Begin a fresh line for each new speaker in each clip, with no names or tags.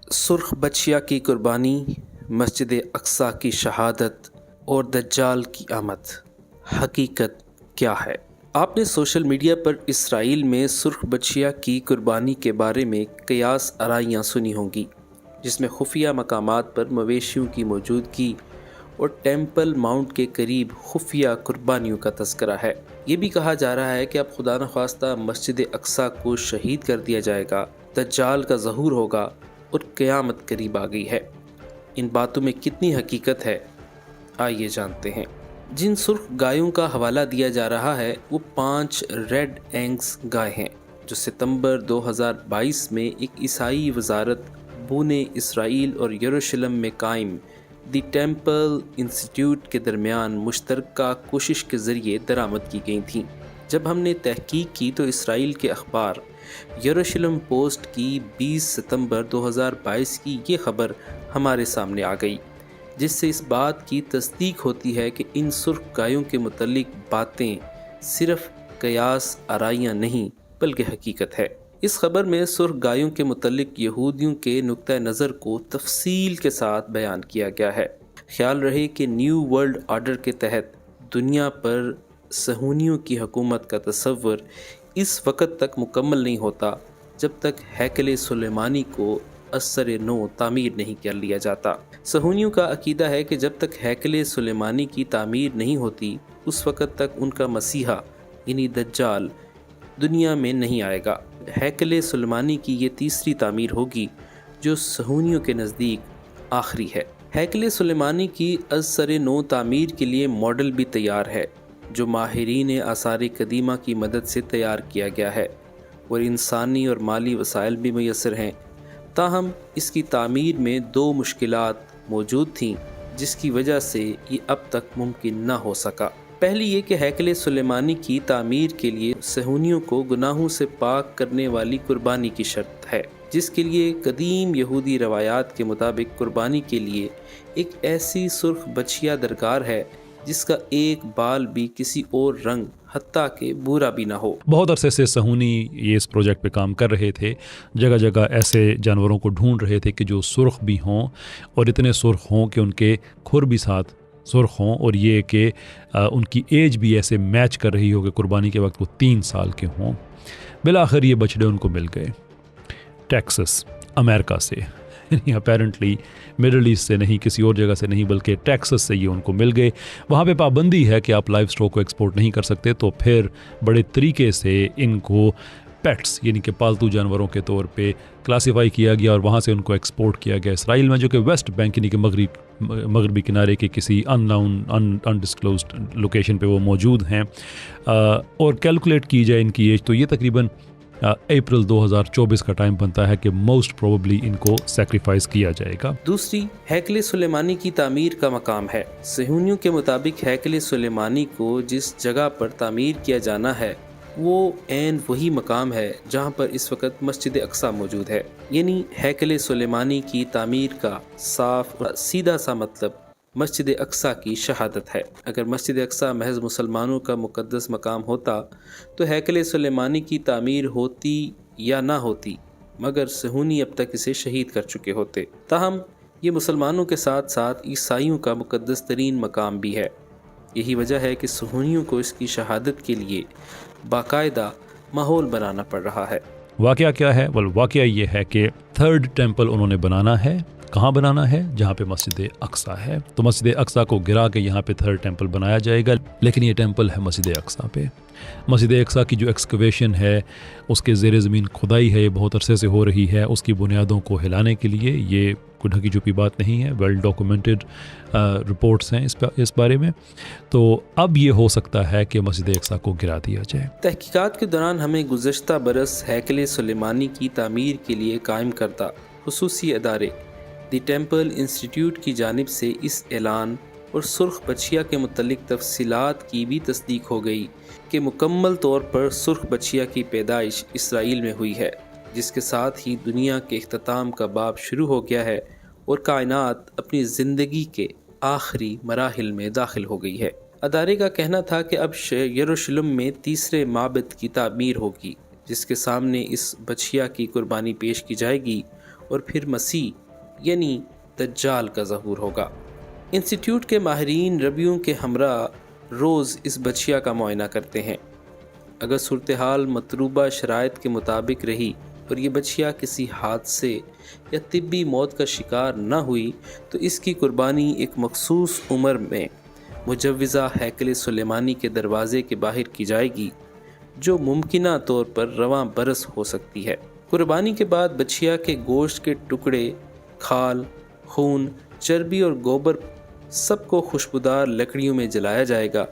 سرخ بچیا کی قربانی، مسجد اقصی کی شہادت اور دجال کی آمد، حقیقت کیا ہے؟ آپ نے سوشل میڈیا پر اسرائیل میں سرخ بچیا کی قربانی کے بارے میں قیاس آرائیاں سنی ہوں گی، جس میں خفیہ مقامات پر مویشیوں کی موجودگی اور ٹیمپل ماؤنٹ کے قریب خفیہ قربانیوں کا تذکرہ ہے۔ یہ بھی کہا جا رہا ہے کہ اب خدا نخواستہ مسجد اقصی کو شہید کر دیا جائے گا، دجال کا ظہور ہوگا اور قیامت قریب آ گئی ہے۔ ان باتوں میں کتنی حقیقت ہے، آئیے جانتے ہیں۔ جن سرخ گایوں کا حوالہ دیا جا رہا ہے وہ 5 ریڈ اینگس گائے ہیں، جو ستمبر 2022 میں ایک عیسائی وزارت بونے اسرائیل اور یروشلم میں قائم دی ٹیمپل انسٹیٹیوٹ کے درمیان مشترکہ کوشش کے ذریعے درآمد کی گئی تھیں۔ جب ہم نے تحقیق کی تو اسرائیل کے اخبار یروشلم پوسٹ کی 20 ستمبر 2022 کی یہ خبر ہمارے سامنے آ گئی، جس سے اس بات کی تصدیق ہوتی ہے کہ ان سرخ گایوں کے متعلق باتیں صرف قیاس آرائیاں نہیں بلکہ حقیقت ہے۔ اس خبر میں سرخ گایوں کے متعلق یہودیوں کے نقطہ نظر کو تفصیل کے ساتھ بیان کیا گیا ہے۔ خیال رہے کہ نیو ورلڈ آرڈر کے تحت دنیا پر صہیونیوں کی حکومت کا تصور اس وقت تک مکمل نہیں ہوتا جب تک ہیکل سلیمانی کو اثر نو تعمیر نہیں کر لیا جاتا۔ صہیونیوں کا عقیدہ ہے کہ جب تک ہیکل سلیمانی کی تعمیر نہیں ہوتی اس وقت تک ان کا مسیحا یعنی دجال دنیا میں نہیں آئے گا۔ ہیکل سلیمانی کی یہ تیسری تعمیر ہوگی جو صہیونیوں کے نزدیک آخری ہے۔ ہیکل سلیمانی کی اثر نو تعمیر کے لیے ماڈل بھی تیار ہے، جو ماہرین آثار قدیمہ کی مدد سے تیار کیا گیا ہے، اور انسانی اور مالی وسائل بھی میسر ہیں۔ تاہم اس کی تعمیر میں 2 مشکلات موجود تھیں جس کی وجہ سے یہ اب تک ممکن نہ ہو سکا۔ پہلی یہ کہ ہیکل سلیمانی کی تعمیر کے لیے صہیونیوں کو گناہوں سے پاک کرنے والی قربانی کی شرط ہے، جس کے لیے قدیم یہودی روایات کے مطابق قربانی کے لیے ایک ایسی سرخ بچیا درکار ہے جس کا ایک بال بھی کسی اور رنگ حتیٰ کہ بورا بھی نہ ہو۔
بہت عرصے سے صہیونی یہ اس پروجیکٹ پہ کام کر رہے تھے، جگہ جگہ ایسے جانوروں کو ڈھونڈ رہے تھے کہ جو سرخ بھی ہوں اور اتنے سرخ ہوں کہ ان کے کھر بھی ساتھ سرخ ہوں، اور یہ کہ ان کی ایج بھی ایسے میچ کر رہی ہو کہ قربانی کے وقت وہ 3 سال کے ہوں۔ بالآخر یہ بچڑے ان کو مل گئے ٹیکسس، امریکہ سے، یعنی اپیرنٹلی مڈل ایسٹ سے نہیں، کسی اور جگہ سے نہیں، بلکہ ٹیکسس سے یہ ان کو مل گئے۔ وہاں پہ پابندی ہے کہ آپ لائف اسٹاک کو ایکسپورٹ نہیں کر سکتے، تو پھر بڑے طریقے سے ان کو پیٹس یعنی کہ پالتو جانوروں کے طور پہ کلاسیفائی کیا گیا اور وہاں سے ان کو ایکسپورٹ کیا گیا اسرائیل میں، جو کہ ویسٹ بینک یعنی کہ مغربی کنارے کے کسی انڈسکلوزڈ لوکیشن پہ وہ موجود ہیں۔ اور کیلکولیٹ کی جائے ان کی ایج تو یہ تقریباً اپریل 2024 کا ٹائم بنتا ہے کہ موسٹ پروبیبلی ان کو سیکریفائز کیا جائے گا۔
دوسری، ہیکل سلیمانی کی تعمیر کا مقام ہے۔ صہیونیوں کے مطابق ہیکل سلیمانی کو جس جگہ پر تعمیر کیا جانا ہے وہ عین وہی مقام ہے جہاں پر اس وقت مسجد اقصی موجود ہے، یعنی ہیکل سلیمانی کی تعمیر کا صاف اور سیدھا سا مطلب مسجد اقصی کی شہادت ہے۔ اگر مسجد اقصی محض مسلمانوں کا مقدس مقام ہوتا تو ہیکل سلیمانی کی تعمیر ہوتی یا نہ ہوتی، مگر صہیونی اب تک اسے شہید کر چکے ہوتے۔ تاہم یہ مسلمانوں کے ساتھ ساتھ عیسائیوں کا مقدس ترین مقام بھی ہے۔ یہی وجہ ہے کہ صہیونیوں کو اس کی شہادت کے لیے باقاعدہ ماحول بنانا پڑ رہا ہے۔
واقعہ کیا ہے؟ واقعہ یہ ہے کہ 3rd ٹیمپل انہوں نے بنانا ہے۔ کہاں بنانا ہے؟ جہاں پہ مسجد اقصی ہے، تو مسجد اقصی کو گرا کے یہاں پہ 3rd ٹیمپل بنایا جائے گا، لیکن یہ ٹیمپل ہے مسجد اقصی پہ۔ مسجد اقصی کی جو ایکسکیویشن ہے، اس کے زیر زمین کھدائی ہے، یہ بہت عرصے سے ہو رہی ہے۔ اس کی بنیادوں کو ہلانے کے لیے یہ کوئی ڈھکی چھپی بات نہیں ہے، ویل ڈاکومنٹڈ رپورٹس ہیں اس بارے میں۔ تو اب یہ ہو سکتا ہے کہ مسجد اقصی کو گرا دیا جائے۔
تحقیقات کے دوران ہمیں گزشتہ برس ہیکل سلیمانی کی تعمیر کے لیے قائم کردہ خصوصی ادارے دی ٹیمپل انسٹیٹیوٹ کی جانب سے اس اعلان اور سرخ بچیا کے متعلق تفصیلات کی بھی تصدیق ہو گئی کہ مکمل طور پر سرخ بچیا کی پیدائش اسرائیل میں ہوئی ہے، جس کے ساتھ ہی دنیا کے اختتام کا باب شروع ہو گیا ہے اور کائنات اپنی زندگی کے آخری مراحل میں داخل ہو گئی ہے۔ ادارے کا کہنا تھا کہ اب یروشلم میں تیسرے معبد کی تعمیر ہوگی، جس کے سامنے اس بچیا کی قربانی پیش کی جائے گی اور پھر مسیح یعنی دجال کا ظہور ہوگا۔ انسٹیٹیوٹ کے ماہرین ربیوں کے ہمراہ روز اس بچیا کا معائنہ کرتے ہیں۔ اگر صورتحال مطلوبہ شرائط کے مطابق رہی اور یہ بچیا کسی حادثے یا طبی موت کا شکار نہ ہوئی تو اس کی قربانی ایک مخصوص عمر میں مجوزہ ہیکل سلیمانی کے دروازے کے باہر کی جائے گی، جو ممکنہ طور پر رواں برس ہو سکتی ہے۔ قربانی کے بعد بچیا کے گوشت کے ٹکڑے، کھال، خون، چربی اور گوبر سب کو خوشبودار لکڑیوں میں جلایا جائے گا۔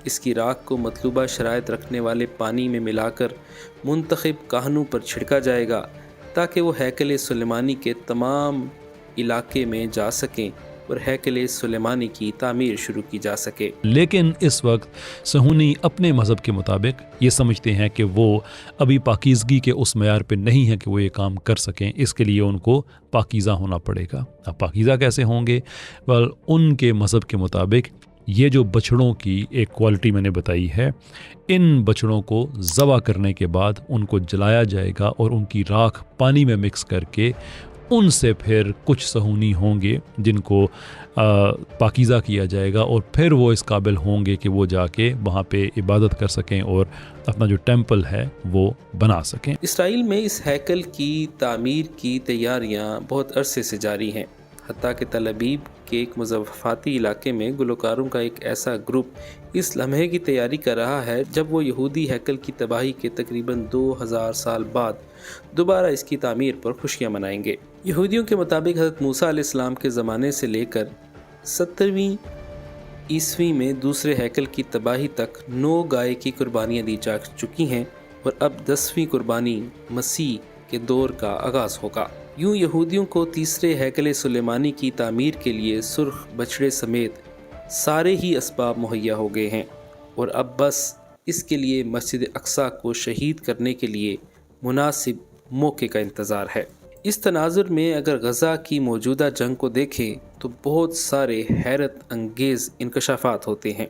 اس کی راکھ کو مطلوبہ شرائط رکھنے والے پانی میں ملا کر منتخب کاہنوں پر چھڑکا جائے گا تاکہ وہ ہیکل سلیمانی کے تمام علاقے میں جا سکیں اور ہیکل سلیمانی کی تعمیر شروع کی جا سکے۔
لیکن اس وقت صہیونی اپنے مذہب کے مطابق یہ سمجھتے ہیں کہ وہ ابھی پاکیزگی کے اس معیار پہ نہیں ہے کہ وہ یہ کام کر سکیں، اس کے لیے ان کو پاکیزہ ہونا پڑے گا۔ اب پاکیزہ کیسے ہوں گے؟ ان کے مذہب کے مطابق یہ جو بچڑوں کی ایک کوالٹی میں نے بتائی ہے، ان بچڑوں کو ذبح کرنے کے بعد ان کو جلایا جائے گا اور ان کی راکھ پانی میں مکس کر کے ان سے پھر کچھ صہیونی ہوں گے جن کو پاکیزہ کیا جائے گا، اور پھر وہ اس قابل ہوں گے کہ وہ جا کے وہاں پہ عبادت کر سکیں اور اپنا جو ٹیمپل ہے وہ بنا سکیں۔
اسرائیل میں اس ہیکل کی تعمیر کی تیاریاں بہت عرصے سے جاری ہیں، حتیٰ کہ تل ابیب کے ایک مضافاتی علاقے میں گلوکاروں کا ایک ایسا گروپ اس لمحے کی تیاری کر رہا ہے جب وہ یہودی ہیکل کی تباہی کے تقریباً 2000 سال بعد دوبارہ اس کی تعمیر پر خوشیاں منائیں گے۔ یہودیوں کے مطابق حضرت موسیٰ علیہ السلام کے زمانے سے لے کر 70ویں عیسوی میں دوسرے ہیکل کی تباہی تک 9 گائے کی قربانیاں دی جا چکی ہیں، اور اب 10ویں قربانی مسیح کے دور کا آغاز ہوگا۔ یوں یہودیوں کو تیسرے ہیکل سلیمانی کی تعمیر کے لیے سرخ بچڑے سمیت سارے ہی اسباب مہیا ہو گئے ہیں، اور اب بس اس کے لیے مسجد اقصیٰ کو شہید کرنے کے لیے مناسب موقع کا انتظار ہے۔ اس تناظر میں اگر غزہ کی موجودہ جنگ کو دیکھیں تو بہت سارے حیرت انگیز انکشافات ہوتے ہیں۔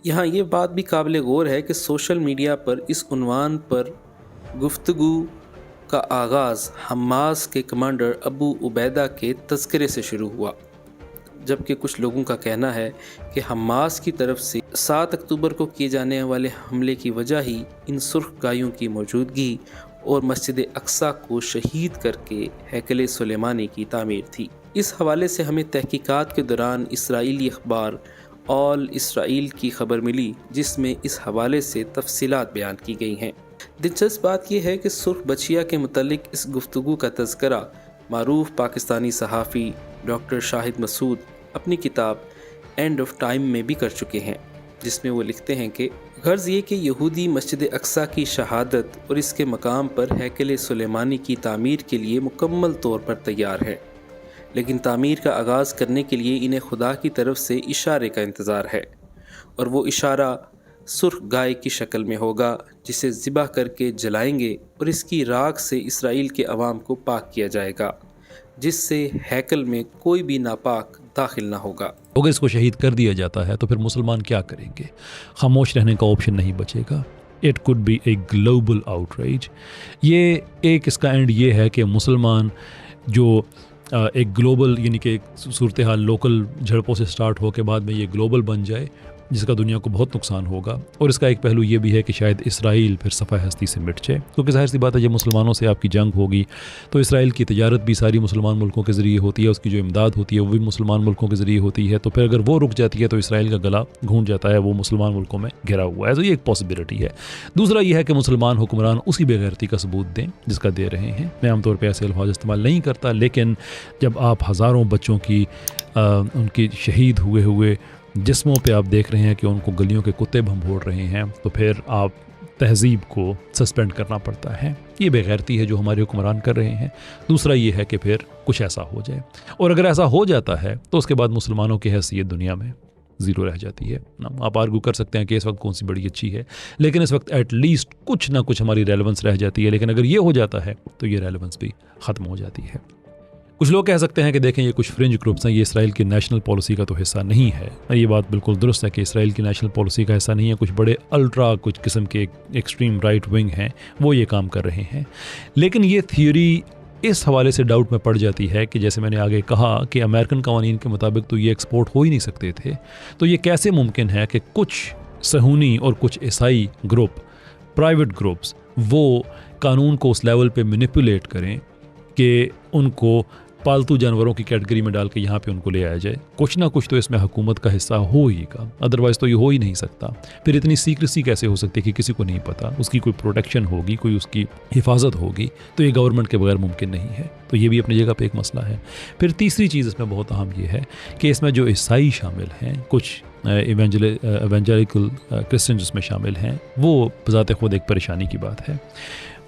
یہاں یہ بات بھی قابل غور ہے کہ سوشل میڈیا پر اس عنوان پر گفتگو کا آغاز حماس کے کمانڈر ابو عبیدہ کے تذکرے سے شروع ہوا، جبکہ کچھ لوگوں کا کہنا ہے کہ حماس کی طرف سے 7 اکتوبر کو کیے جانے والے حملے کی وجہ ہی ان سرخ گایوں کی موجودگی اور مسجد اقصیٰ کو شہید کر کے ہیکل سلیمانی کی تعمیر تھی۔ اس حوالے سے ہمیں تحقیقات کے دوران اسرائیلی اخبار آل اسرائیل کی خبر ملی، جس میں اس حوالے سے تفصیلات بیان کی گئی ہیں۔ دلچسپ بات یہ ہے کہ سرخ بچیا کے متعلق اس گفتگو کا تذکرہ معروف پاکستانی صحافی ڈاکٹر شاہد مسعود اپنی کتاب اینڈ آف ٹائم میں بھی کر چکے ہیں، جس میں وہ لکھتے ہیں کہ غرض یہ کہ یہودی مسجد اقصیٰ کی شہادت اور اس کے مقام پر ہیکل سلیمانی کی تعمیر کے لیے مکمل طور پر تیار ہے، لیکن تعمیر کا آغاز کرنے کے لیے انہیں خدا کی طرف سے اشارے کا انتظار ہے، اور وہ اشارہ سرخ گائے کی شکل میں ہوگا جسے ذبح کر کے جلائیں گے، اور اس کی راکھ سے اسرائیل کے عوام کو پاک کیا جائے گا، جس سے ہیکل میں کوئی بھی ناپاک داخل نہ ہوگا۔
اگر اس کو شہید کر دیا جاتا ہے تو پھر مسلمان کیا کریں گے؟ خاموش رہنے کا آپشن نہیں بچے گا۔ It could be a global outreach. یہ ایک اس کا اینڈ یہ ہے کہ مسلمان جو ایک گلوبل یعنی کہ صورتحال لوکل جھڑپوں سے سٹارٹ ہو کے بعد میں یہ گلوبل بن جائے، جس کا دنیا کو بہت نقصان ہوگا، اور اس کا ایک پہلو یہ بھی ہے کہ شاید اسرائیل پھر صفحہ ہستی سے مٹ جائے، کیونکہ ظاہر سی بات ہے جب مسلمانوں سے آپ کی جنگ ہوگی تو اسرائیل کی تجارت بھی ساری مسلمان ملکوں کے ذریعے ہوتی ہے، اس کی جو امداد ہوتی ہے وہ بھی مسلمان ملکوں کے ذریعے ہوتی ہے، تو پھر اگر وہ رک جاتی ہے تو اسرائیل کا گلا گھونٹ جاتا ہے، وہ مسلمان ملکوں میں گھرا ہوا ہے۔ تو یہ ایک پاسبلٹی ہے۔ دوسرا یہ ہے کہ مسلمان حکمران اسی بے غیرتی کا ثبوت دیں جس کا دے رہے ہیں۔ میں عام طور پہ ایسے الفاظ استعمال نہیں کرتا، لیکن جب آپ ہزاروں بچوں کی ان کی شہید ہوئے جسموں پہ آپ دیکھ رہے ہیں کہ ان کو گلیوں کے کتے بھنبھوڑ رہے ہیں، تو پھر آپ تہذیب کو سسپینڈ کرنا پڑتا ہے۔ یہ بے غیرتی ہے جو ہمارے حکمران کر رہے ہیں۔ دوسرا یہ ہے کہ پھر کچھ ایسا ہو جائے، اور اگر ایسا ہو جاتا ہے تو اس کے بعد مسلمانوں کی حیثیت دنیا میں زیرو رہ جاتی ہے۔ آپ آرگو کر سکتے ہیں کہ اس وقت کون سی بڑی اچھی ہے، لیکن اس وقت ایٹ لیسٹ کچھ نہ کچھ ہماری ریلیونس رہ جاتی ہے، لیکن اگر یہ ہو جاتا ہے تو یہ ریلیونس بھی ختم ہو جاتی ہے۔ کچھ لوگ کہہ سکتے ہیں کہ دیکھیں یہ کچھ فرنج گروپس ہیں، یہ اسرائیل کی نیشنل پالیسی کا تو حصہ نہیں ہے۔ یہ بات بالکل درست ہے کہ اسرائیل کی نیشنل پالیسی کا حصہ نہیں ہے، کچھ بڑے الٹرا کچھ قسم کے ایکسٹریم رائٹ ونگ ہیں وہ یہ کام کر رہے ہیں، لیکن یہ تھیوری اس حوالے سے ڈاؤٹ میں پڑ جاتی ہے کہ جیسے میں نے آگے کہا کہ امریکن قوانین کے مطابق تو یہ ایکسپورٹ ہو ہی نہیں سکتے تھے، تو یہ کیسے ممکن ہے کہ کچھ صہیونی اور کچھ عیسائی گروپ، پرائیویٹ گروپس، وہ قانون کو اس لیول پہ مینیپولیٹ کریں کہ ان کو پالتو جانوروں کی کیٹیگری میں ڈال کے یہاں پہ ان کو لے آیا جائے؟ کچھ نہ کچھ تو اس میں حکومت کا حصہ ہو ہی گا، ادروائز تو یہ ہو ہی نہیں سکتا۔ پھر اتنی سیکریسی کیسے ہو سکتی ہے کہ کسی کو نہیں پتہ؟ اس کی کوئی پروٹیکشن ہوگی، کوئی اس کی حفاظت ہوگی، تو یہ گورنمنٹ کے بغیر ممکن نہیں ہے۔ تو یہ بھی اپنی جگہ پہ ایک مسئلہ ہے۔ پھر تیسری چیز اس میں بہت اہم یہ ہے کہ اس میں جو عیسائی شامل ہیں، کچھ ایونجیلیکل کرسچن جس میں شامل ہیں، وہ بذات خود ایک پریشانی کی بات ہے۔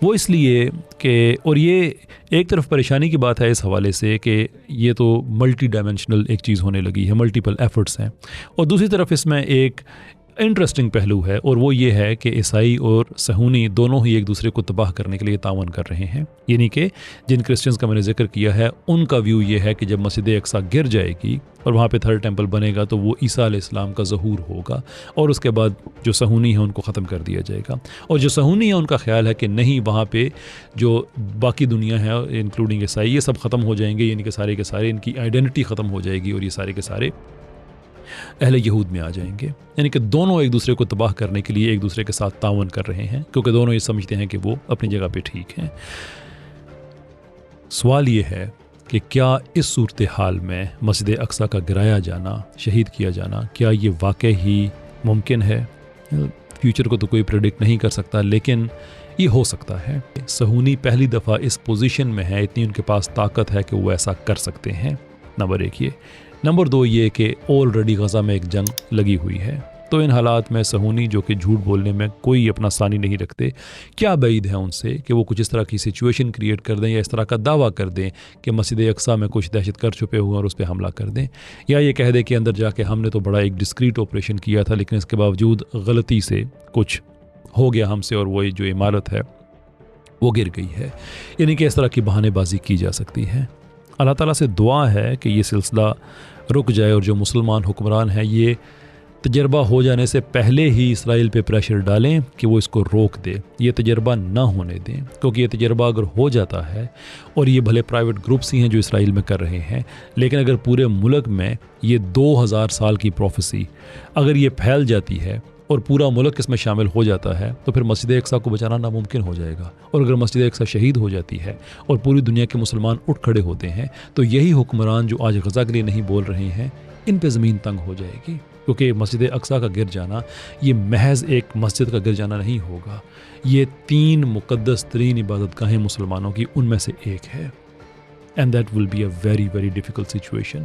وہ اس لیے کہ، اور یہ ایک طرف پریشانی کی بات ہے اس حوالے سے کہ یہ تو ملٹی ڈائمینشنل ایک چیز ہونے لگی ہے، ملٹیپل ایفرٹس ہیں، اور دوسری طرف اس میں ایک انٹرسٹنگ پہلو ہے، اور وہ یہ ہے کہ عیسائی اور صہیونی دونوں ہی ایک دوسرے کو تباہ کرنے کے لیے تعاون کر رہے ہیں۔ یعنی کہ جن کرسچنز کا میں نے ذکر کیا ہے، ان کا ویو یہ ہے کہ جب مسجد اقصیٰ گر جائے گی اور وہاں پہ تھرڈ ٹیمپل بنے گا تو وہ عیسیٰ علیہ السلام کا ظہور ہوگا، اور اس کے بعد جو صہیونی ہیں ان کو ختم کر دیا جائے گا۔ اور جو صہیونی ہیں ان کا خیال ہے کہ نہیں، وہاں پہ جو باقی دنیا ہے انکلوڈنگ عیسائی، یہ سب ختم ہو جائیں گے، یعنی کہ سارے ان کی آئیڈینٹی ختم ہو جائے گی، اور یہ سارے کے سارے اہل یہود میں آ جائیں گے۔ یعنی کہ دونوں ایک دوسرے کو تباہ کرنے کے لیے ایک دوسرے کے ساتھ تعاون کر رہے ہیں، کیونکہ دونوں یہ سمجھتے ہیں کہ وہ اپنی جگہ پہ ٹھیک ہیں۔ سوال یہ ہے کہ کیا اس صورتحال میں مسجد اقصیٰ کا گرایا جانا، شہید کیا جانا، کیا یہ واقع ہی ممکن ہے؟ فیوچر کو تو کوئی پریڈکٹ نہیں کر سکتا، لیکن یہ ہو سکتا ہے۔ صہیونی پہلی دفعہ اس پوزیشن میں ہے، اتنی ان کے پاس طاقت ہے کہ وہ ایسا کر سکتے ہیں۔ نمبر 1 یہ۔ نمبر 2 یہ کہ آلریڈی غزہ میں ایک جنگ لگی ہوئی ہے، تو ان حالات میں صہیونی جو کہ جھوٹ بولنے میں کوئی اپنا ثانی نہیں رکھتے، کیا بعید ہے ان سے کہ وہ کچھ اس طرح کی سچویشن کریٹ کر دیں یا اس طرح کا دعویٰ کر دیں کہ مسجد اقصیٰ میں کچھ دہشت گرد چھپے ہوئے اور اس پہ حملہ کر دیں، یا یہ کہہ دیں کہ اندر جا کے ہم نے تو بڑا ایک ڈسکریٹ آپریشن کیا تھا، لیکن اس کے باوجود غلطی سے کچھ ہو گیا ہم سے اور وہ جو عمارت ہے وہ گر گئی ہے۔ یعنی کہ اس طرح کی بہانے بازی کی جا سکتی ہے۔ اللہ تعالیٰ سے دعا ہے کہ یہ سلسلہ رک جائے، اور جو مسلمان حکمران ہیں یہ تجربہ ہو جانے سے پہلے ہی اسرائیل پہ پریشر ڈالیں کہ وہ اس کو روک دے، یہ تجربہ نہ ہونے دیں، کیونکہ یہ تجربہ اگر ہو جاتا ہے، اور یہ بھلے پرائیویٹ گروپس ہی ہیں جو اسرائیل میں کر رہے ہیں، لیکن اگر پورے ملک میں یہ 2000 سال کی پروفیسی اگر یہ پھیل جاتی ہے اور پورا ملک اس میں شامل ہو جاتا ہے، تو پھر مسجد اقصیٰ کو بچانا ناممکن ہو جائے گا۔ اور اگر مسجد اقصیٰ شہید ہو جاتی ہے اور پوری دنیا کے مسلمان اٹھ کھڑے ہوتے ہیں، تو یہی حکمران جو آج غزہ کے لیے نہیں بول رہے ہیں، ان پہ زمین تنگ ہو جائے گی، کیونکہ مسجد اقصیٰ کا گر جانا یہ محض ایک مسجد کا گر جانا نہیں ہوگا، یہ 3 مقدس ترین عبادت گاہیں مسلمانوں کی ان میں سے ایک ہے۔ And that will be a very very difficult situation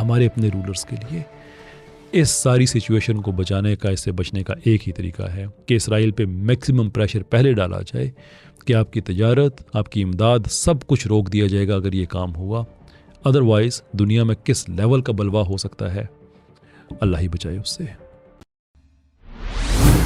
ہمارے اپنے رولرز کے لیے۔ اس ساری سچویشن کو بچانے کا، اس سے بچنے کا ایک ہی طریقہ ہے کہ اسرائیل پہ میکسیمم پریشر پہلے ڈالا جائے کہ آپ کی تجارت، آپ کی امداد، سب کچھ روک دیا جائے گا اگر یہ کام ہوا۔ ادروائز دنیا میں کس لیول کا بلوا ہو سکتا ہے، اللہ ہی بچائے اس سے۔